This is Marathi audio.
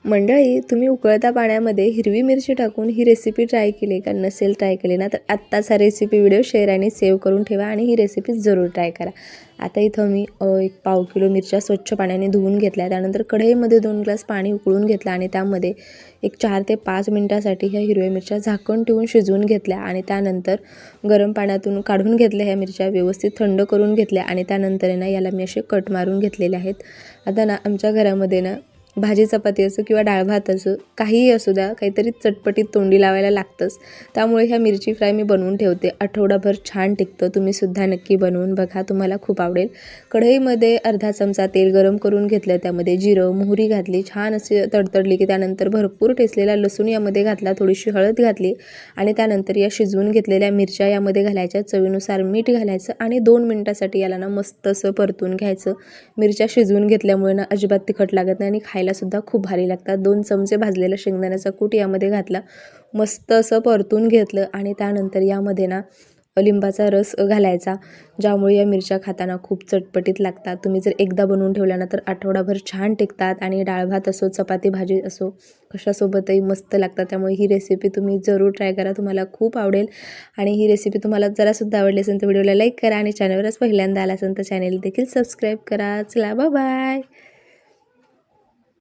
मंडळी, तुम्ही उकळत्या पाण्यामध्ये हिरवी मिरची टाकून ही रेसिपी ट्राय केली का? नसेल ट्राय केली ना, तर आत्ताच हा रेसिपी व्हिडिओ शेअर आणि सेव्ह करून ठेवा आणि ही रेसिपी जरूर ट्राय करा. आता इथं मी एक पाव किलो मिरच्या स्वच्छ पाण्याने धुवून घेतल्या. त्यानंतर कढईमध्ये 2 ग्लास पाणी उकळून घेतलं आणि त्यामध्ये एक 4 ते 5 मिनिटासाठी ह्या हिरव्या मिरच्या झाकण ठेवून शिजवून घेतल्या आणि त्यानंतर गरम पाण्यातून काढून घेतल्या. ह्या मिरच्या व्यवस्थित थंड करून घेतल्या आणि त्यानंतर ना याला मी असे कट मारून घेतलेले आहेत. आता ना आमच्या घरामध्ये ना भाजी चपाती असो किंवा डाळ भात असो, काहीही असू द्या, काहीतरी चटपटीत तोंडी लावायला लागतंच. त्यामुळे ह्या मिरची फ्राय मी बनवून ठेवते. आठवडाभर छान टिकतं. तुम्हीसुद्धा नक्की बनवून बघा, तुम्हाला खूप आवडेल. कढईमध्ये अर्धा चमचा तेल गरम करून घेतलं. त्यामध्ये जिरं, मोहरी घातली. छान अशी तडतडली की त्यानंतर भरपूर ठेचलेला लसूण यामध्ये घातला. थोडीशी हळद घातली आणि त्यानंतर या शिजवून घेतलेल्या मिरच्या यामध्ये घालायच्या. चवीनुसार मीठ घालायचं आणि 2 मिनिटासाठी याला ना मस्त असं परतून घ्यायचं. मिरच्या शिजवून घेतल्यामुळे ना अजिबात तिखट लागत नाही आणि खायला सुद्धा खूप भारी लागतात. 2 चमचे भाजलेला शेंगदाण्याचा कूट यामध्ये घातला. मस्त असं परतून घेतलं आणि त्यानंतर यामध्ये ना लिंबाचा रस घालायचा, ज्यामुळे या मिरच्या खाताना खूप चटपटीत लागतात. तुम्ही जर एकदा बनवून ठेवल्या ना तर आठवडाभर छान टिकतात आणि डाळ भात असो, चपाती भाजी असो, कशासोबतही मस्त लागतात. त्यामुळे ही रेसिपी तुम्ही जरूर ट्राय करा, तुम्हाला खूप आवडेल. आणि ही रेसिपी तुम्हाला जरासुद्धा आवडली असेल तर व्हिडिओला लाईक करा आणि चॅनलवरच पहिल्यांदा आला असेल तर चॅनल देखील सबस्क्राईब करा. चला, बाय बाय.